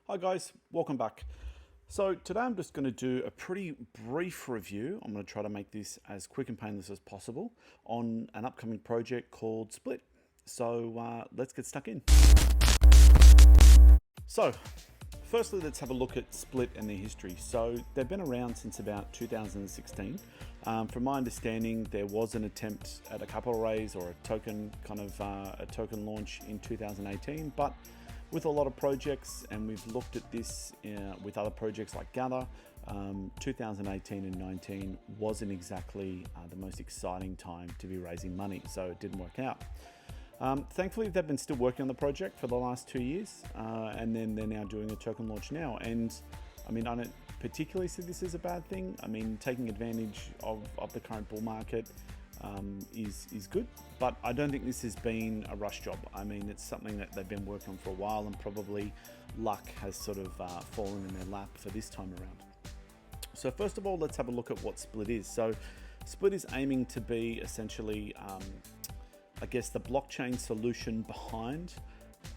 Hi guys, welcome back. So today I'm just going to do a pretty brief review. I'm going to try to make this as quick and painless as possible on an upcoming project called Splyt. So let's get stuck in. So firstly, let's have a look at Splyt and their history. So they've been around since about 2016. From my understanding, there was an attempt at a capital raise or a token launch in 2018, but with a lot of projects, and we've looked at this with other projects like Gather, 2018 and 19 wasn't exactly the most exciting time to be raising money, so it didn't work out. Thankfully, they've been still working on the project for the last 2 years, and then they're now doing a token launch now. And I mean, I don't particularly see this as a bad thing. I mean, taking advantage of the current bull market is good, but I don't think this has been a rush job. I mean, it's something that they've been working on for a while, and probably luck has sort of fallen in their lap for this time around. So first of all, let's have a look at what Splyt is. So Splyt is aiming to be essentially, I guess, the blockchain solution behind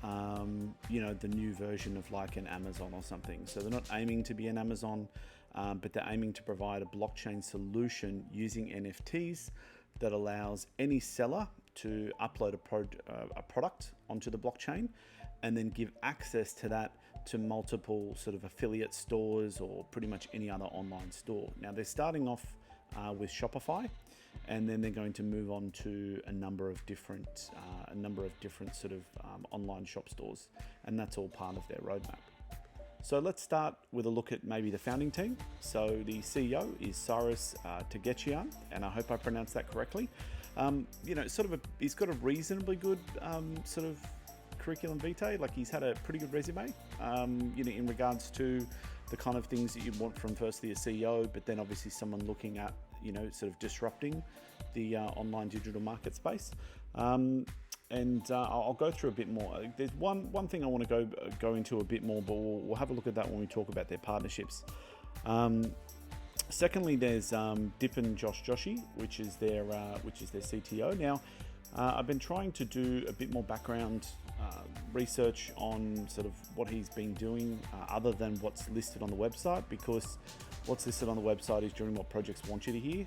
the new version of like an Amazon or something. So they're not aiming to be an Amazon, but they're aiming to provide a blockchain solution using NFTs that allows any seller to upload a product onto the blockchain and then give access to that to multiple sort of affiliate stores or pretty much any other online store. Now they're starting off with Shopify, and then they're going to move on to a number of different sort of online shop stores, and that's all part of their roadmap. So let's start with a look at maybe the founding team. So the CEO is Cyrus Tegechian, and I hope I pronounced that correctly. He's got a reasonably good sort of curriculum vitae. Like, he's had a pretty good resume, in regards to the kind of things that you want from firstly a CEO, but then obviously someone looking at, sort of disrupting the online digital market space. I'll go through a bit more. There's one thing I want to go into a bit more, but we'll have a look at that when we talk about their partnerships. Secondly, there's Dip and Joshi, which is their CTO. Now, I've been trying to do a bit more background research on sort of what he's been doing other than what's listed on the website, because what's listed on the website is during what projects want you to hear,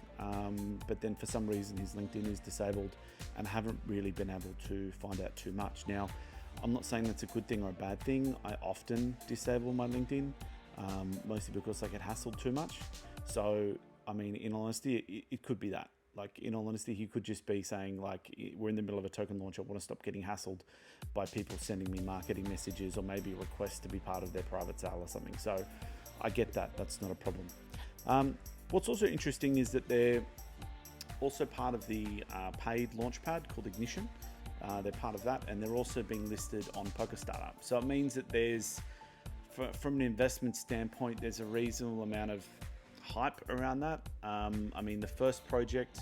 but then for some reason his LinkedIn is disabled, and I haven't really been able to find out too much. Now, I'm not saying that's a good thing or a bad thing. I often disable my LinkedIn, mostly because I get hassled too much. So, I mean, in honesty, it could be that. Like, in all honesty, he could just be saying, like, we're in the middle of a token launch, I want to stop getting hassled by people sending me marketing messages or maybe requests to be part of their private sale or something. So I get that, that's not a problem. What's also interesting is that they're also part of the paid launchpad called Ignition. They're part of that, and they're also being listed on Poker Startup. So it means that there's, from an investment standpoint, there's a reasonable amount of hype around that. I mean, the first project,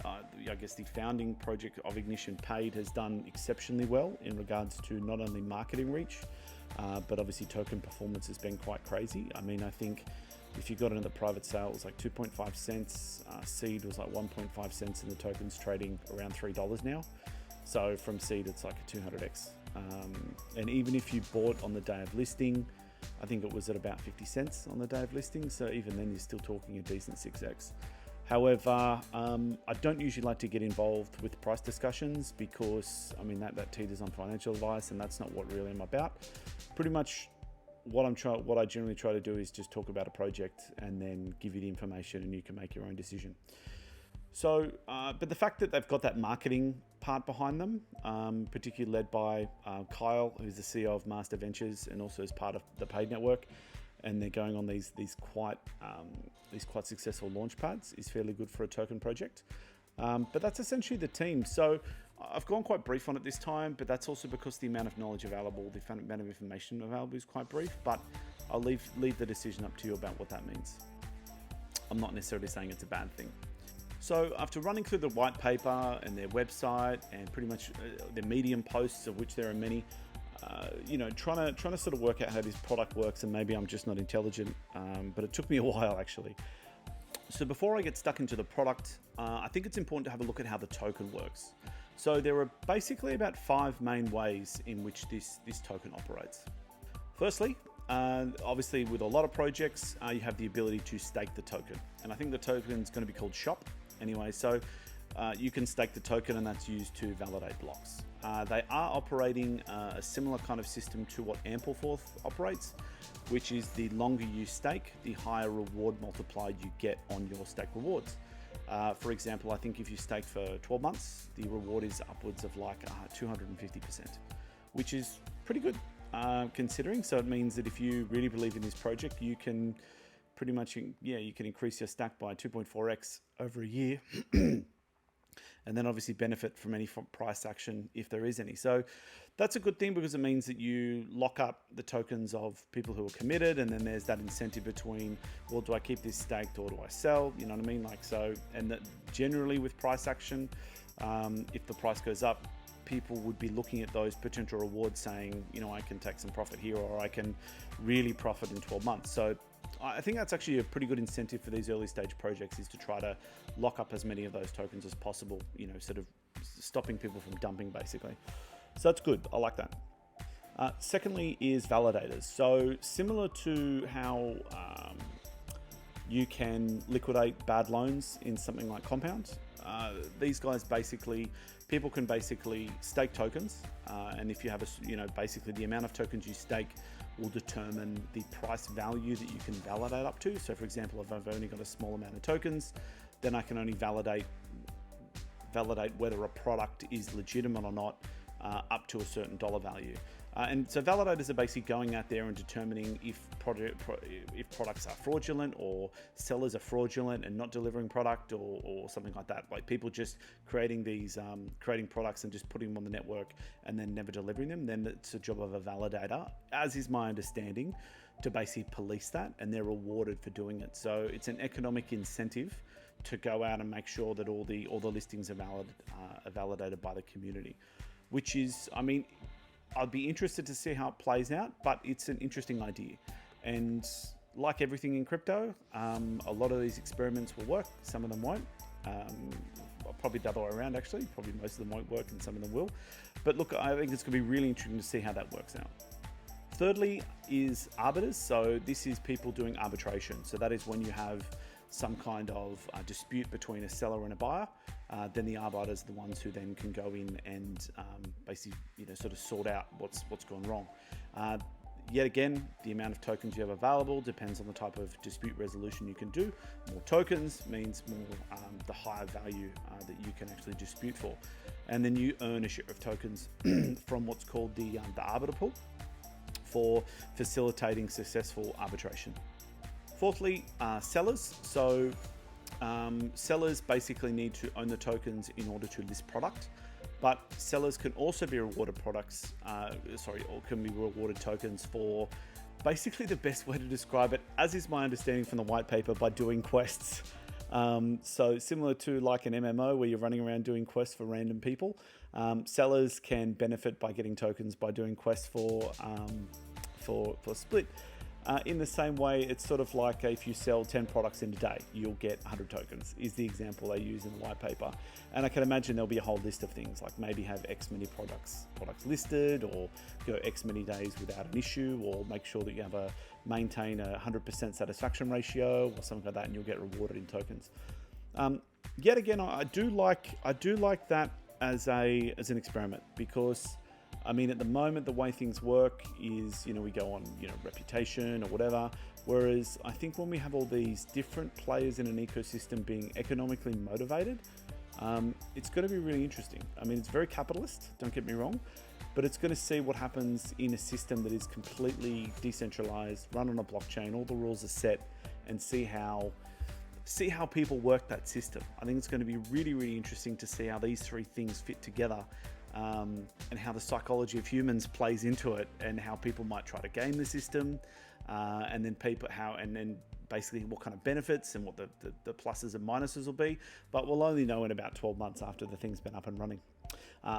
I guess the founding project of Ignition Paid, has done exceptionally well in regards to not only marketing reach, but obviously token performance has been quite crazy. I mean, I think if you got into the private sale, it was like 2.5 cents. Seed was like 1.5 cents, and the token's trading around $3 now. So from seed, it's like a 200x. And even if you bought on the day of listing, I think it was at about 50 cents on the day of listing. So even then, you're still talking a decent 6x. However, I don't usually like to get involved with price discussions, because I mean that teeters on financial advice, and that's not what really I'm about. Pretty much what I generally try to do is just talk about a project and then give you the information, and you can make your own decision. So, but the fact that they've got that marketing part behind them, particularly led by Kyle, who's the CEO of Master Ventures and also is part of the paid network, and they're going on these quite successful launch pads, is fairly good for a token project. But that's essentially the team. So I've gone quite brief on it this time, but that's also because the amount of knowledge available, the amount of information available is quite brief. But I'll leave the decision up to you about what that means. I'm not necessarily saying it's a bad thing. So after running through the white paper and their website and pretty much their Medium posts, of which there are many, trying to sort of work out how this product works, and maybe I'm just not intelligent, but it took me a while actually. So before I get stuck into the product, I think it's important to have a look at how the token works. So there are basically about 5 main ways in which this token operates. Firstly, obviously with a lot of projects, you have the ability to stake the token. And I think the token is going to be called shop anyway. So you can stake the token, and that's used to validate blocks. They are operating a similar kind of system to what Ampleforth operates, which is the longer you stake, the higher reward multiplier you get on your stake rewards. For example, I think if you stake for 12 months, the reward is upwards of like 250%, which is pretty good considering. So it means that if you really believe in this project, you can pretty much, you can increase your stack by 2.4x over a year. And then obviously benefit from any price action if there is any. So that's a good thing because it means that you lock up the tokens of people who are committed, and then there's that incentive between, well, do I keep this staked or do I sell? You know what I mean? Like, so, and that generally with price action, if the price goes up, people would be looking at those potential rewards saying, you know, I can take some profit here, or I can really profit in 12 months. So I think that's actually a pretty good incentive for these early stage projects, is to try to lock up as many of those tokens as possible, you know, sort of stopping people from dumping basically. So that's good. I like that. Secondly is validators. So similar to how you can liquidate bad loans in something like Compound, these guys basically, people can basically stake tokens, and if you have basically the amount of tokens you stake will determine the price value that you can validate up to. So for example, if I've only got a small amount of tokens, then I can only validate whether a product is legitimate or not up to a certain dollar value. And so validators are basically going out there and determining if products are fraudulent, or sellers are fraudulent and not delivering product, or something like that. Like people just creating these, creating products and just putting them on the network and then never delivering them. Then it's a job of a validator, as is my understanding, to basically police that, and they're rewarded for doing it. So it's an economic incentive to go out and make sure that all the listings are validated by the community, which is, I mean, I'd be interested to see how it plays out, but it's an interesting idea. And like everything in crypto, a lot of these experiments will work, some of them won't. Probably the other way around actually, probably most of them won't work and some of them will. But look, I think it's gonna be really interesting to see how that works out. Thirdly is arbiters. So this is people doing arbitration. So that is when you have some kind of dispute between a seller and a buyer, then the arbiters are the ones who then can go in and basically, sort of sort out what's gone wrong. Yet again, the amount of tokens you have available depends on the type of dispute resolution you can do. More tokens means more the higher value that you can actually dispute for, and then you earn a share of tokens from what's called the arbiter pool for facilitating successful arbitration. Fourthly, sellers. So sellers basically need to own the tokens in order to list product, but sellers can also be rewarded or can be rewarded tokens for basically the best way to describe it, as is my understanding from the white paper, by doing quests. So similar to like an MMO where you're running around doing quests for random people, sellers can benefit by getting tokens by doing quests for Splyt. In the same way, it's sort of like if you sell 10 products in a day, you'll get 100 tokens, is the example they use in the white paper. And I can imagine there'll be a whole list of things, like maybe have X many products listed, or go X many days without an issue, or make sure that you have maintain a 100% satisfaction ratio or something like that, and you'll get rewarded in tokens. Yet again, I do like that as an experiment, because I mean, at the moment, the way things work is, we go on, reputation or whatever. Whereas I think when we have all these different players in an ecosystem being economically motivated, it's going to be really interesting. I mean, it's very capitalist, don't get me wrong, but it's going to see what happens in a system that is completely decentralized, run on a blockchain, all the rules are set, and see how people work that system. I think it's going to be really, really interesting to see how these three things fit together. And how the psychology of humans plays into it, and how people might try to game the system, and then basically what kind of benefits and what the pluses and minuses will be. But we'll only know in about 12 months after the thing's been up and running.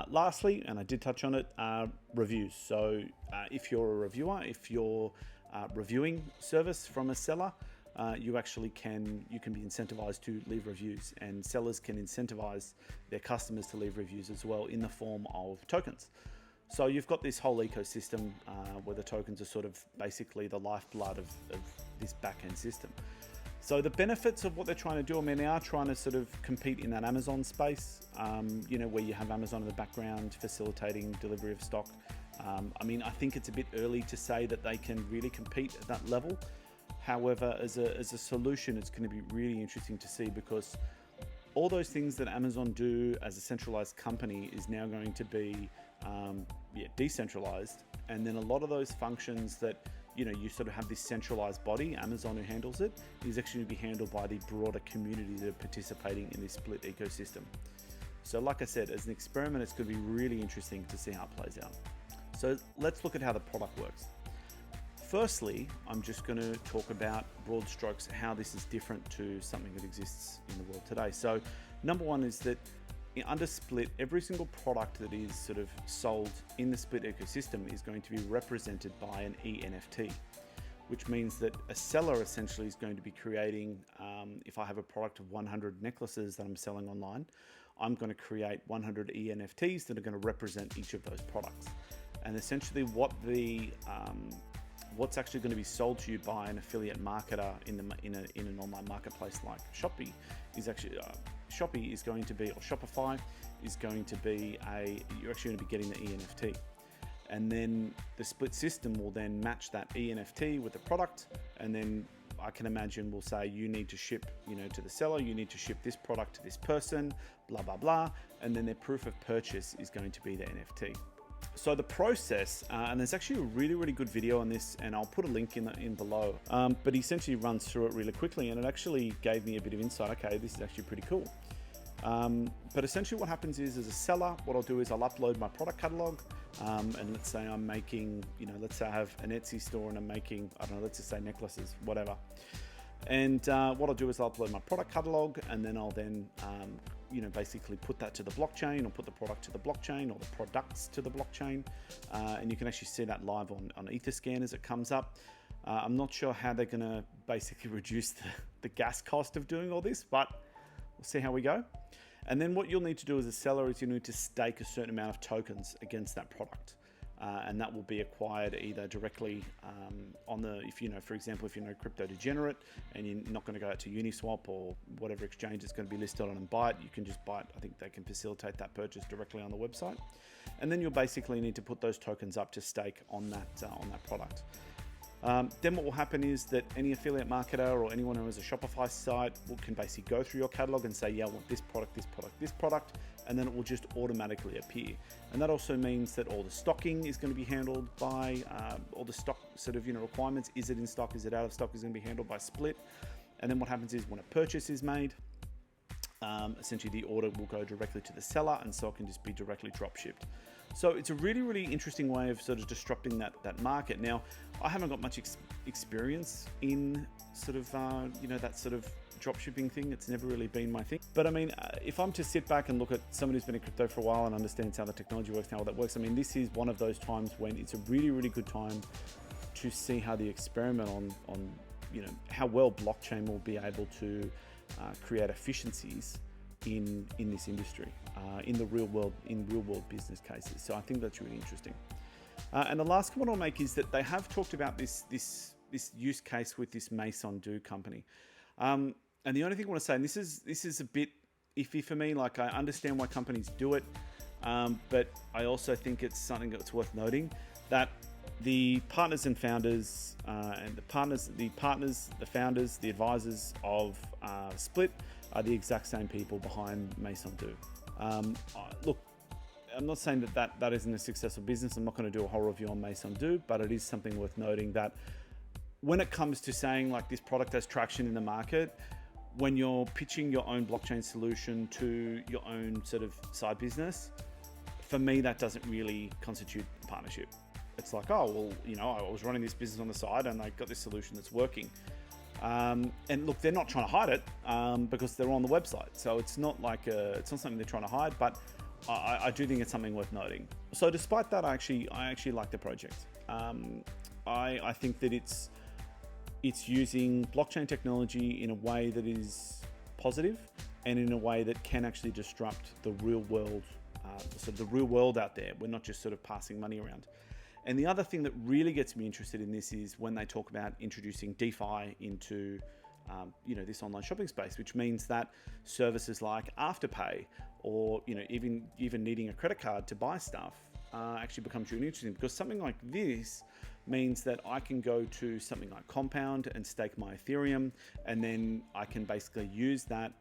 Lastly, and I did touch on it, reviews. So if you're a reviewer, if you're reviewing service from a seller, you can be incentivized to leave reviews, and sellers can incentivize their customers to leave reviews as well in the form of tokens. So you've got this whole ecosystem where the tokens are sort of basically the lifeblood of this back-end system. So the benefits of what they're trying to do, I mean, they are trying to sort of compete in that Amazon space, you know, where you have Amazon in the background facilitating delivery of stock. I mean, I think it's a bit early to say that they can really compete at that level. However, as a solution, it's going to be really interesting to see, because all those things that Amazon do as a centralized company is now going to be decentralized. And then a lot of those functions that, you know, you sort of have this centralized body, Amazon, who handles it, is actually to be handled by the broader community that are participating in this Splyt ecosystem. So like I said, as an experiment, it's going to be really interesting to see how it plays out. So let's look at how the product works. Firstly, I'm just going to talk about broad strokes how this is different to something that exists in the world today. So number one is that under Splyt, every single product that is sort of sold in the Splyt ecosystem is going to be represented by an ENFT, which means that a seller essentially is going to be creating, if I have a product of 100 necklaces that I'm selling online, I'm going to create 100 ENFTs that are going to represent each of those products. And essentially what's actually going to be sold to you by an affiliate marketer in an online marketplace like Shopee is actually Shopee is going to be, or Shopify is going to be you're actually going to be getting the ENFT, and then the Splyt system will then match that ENFT with the product, and then I can imagine we'll say you need to ship, you know, to the seller, you need to ship this product to this person, blah blah blah, and then their proof of purchase is going to be the NFT. So the process, and there's actually a really good video on this, and I'll put a link in below, but he essentially runs through it really quickly, and it actually gave me a bit of insight. Okay, this is actually pretty cool. But essentially what happens is, as a seller, what I'll do is I'll upload my product catalog, and let's say I'm making, you know, let's say I have an Etsy store and I'm making, I don't know, let's just say necklaces, whatever. And what I'll do is I'll upload my product catalog, and then I'll then you know, basically put that to the blockchain, or put the product to the blockchain, or the products to the blockchain, and you can actually see that live on Etherscan as it comes up. I'm not sure how they're going to basically reduce the gas cost of doing all this, but we'll see how we go. And then what you'll need to do as a seller is you need to stake a certain amount of tokens against that product. And that will be acquired either directly on the, if you know, for example, if you know Crypto Degenerate and you're not going to go out to Uniswap or whatever exchange it's going to be listed on and buy it, you can just buy it. I think they can facilitate that purchase directly on the website. And then you'll basically need to put those tokens up to stake on that product. Then what will happen is that any affiliate marketer or anyone who has a Shopify site can basically go through your catalog and say, yeah, I want this product, this product, this product, and then it will just automatically appear. And that also means that all the stocking is going to be handled by all the stock sort of, you know, requirements. Is it in stock? Is it out of stock? Is going to be handled by Splyt. And then what happens is when a purchase is made, essentially the order will go directly to the seller, and so it can just be directly drop shipped. So it's a really interesting way of sort of disrupting that market. Now, I haven't got much experience in sort of, you know, that sort of drop shipping thing. It's never really been my thing. But I mean, if I'm to sit back and look at somebody who's been in crypto for a while and understands how the technology works and how that works, I mean, this is one of those times when it's a really good time to see how the experiment on you know, how well blockchain will be able to create efficiencies in this industry, in real world business cases. So I think that's really interesting. And the last comment I'll make is that they have talked about this use case with this Maison Do company. And the only thing I want to say, and this is a bit iffy for me, like I understand why companies do it, but I also think it's something that's worth noting, that the partners and founders, the founders, the advisors of Splyt are the exact same people behind Maison Do. Look, I'm not saying that isn't a successful business. I'm not going to do a whole review on Maison Do, but it is something worth noting that when it comes to saying like this product has traction in the market, when you're pitching your own blockchain solution to your own sort of side business, for me, that doesn't really constitute a partnership. It's like, oh, well, you know, I was running this business on the side and I got this solution that's working. And look, they're not trying to hide it because they're on the website. So it's not like it's not something they're trying to hide, but I do think it's something worth noting. So despite that, I actually like the project. I think that it's using blockchain technology in a way that is positive and in a way that can actually disrupt the real world sort of the real world out there. We're not just sort of passing money around. And the other thing that really gets me interested in this is when they talk about introducing DeFi into this online shopping space, which means that services like Afterpay or even needing a credit card to buy stuff actually becomes really interesting, because something like this means that I can go to something like Compound and stake my Ethereum, and then I can basically use that.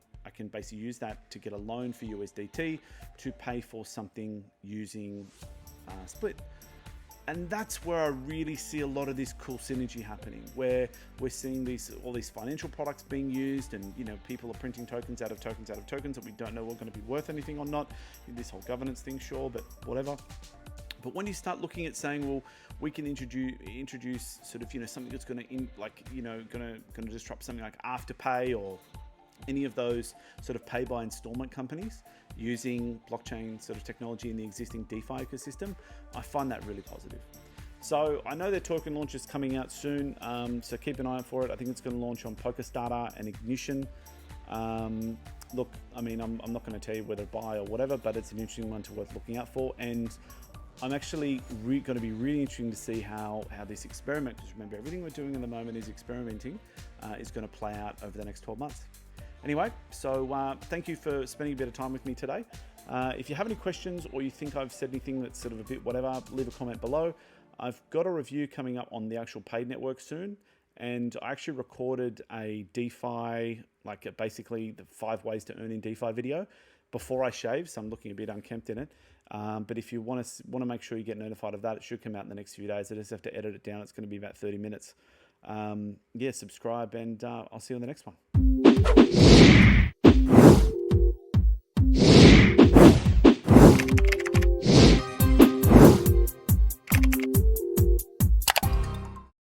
To get a loan for USDT to pay for something using Splyt. And that's where I really see a lot of this cool synergy happening, where we're seeing all these financial products being used, and people are printing tokens out of tokens that we don't know are going to be worth anything or not. This whole governance thing, sure, but whatever. But when you start looking at saying, well, we can introduce sort of something that's going to disrupt something like Afterpay or any of those sort of pay by installment companies using blockchain sort of technology in the existing DeFi ecosystem, I find that really positive. So I know their token launch is coming out soon, so keep an eye out for it. I think it's going to launch on Polkastarter and Ignition. Look, I mean, I'm not going to tell you whether to buy or whatever, but it's an interesting one to worth looking out for. And I'm actually going to be really interesting to see how this experiment, because remember, everything we're doing at the moment is experimenting, is going to play out over the next 12 months. Anyway, so thank you for spending a bit of time with me today. If you have any questions, or you think I've said anything that's sort of a bit whatever, leave a comment below. I've got a review coming up on the actual paid network soon, and I actually recorded a DeFi, basically the 5 ways to earn in DeFi video before I shave, so I'm looking a bit unkempt in it. But if you want to make sure you get notified of that, it should come out in the next few days. I just have to edit it down. It's going to be about 30 minutes. Subscribe, and I'll see you on the next one.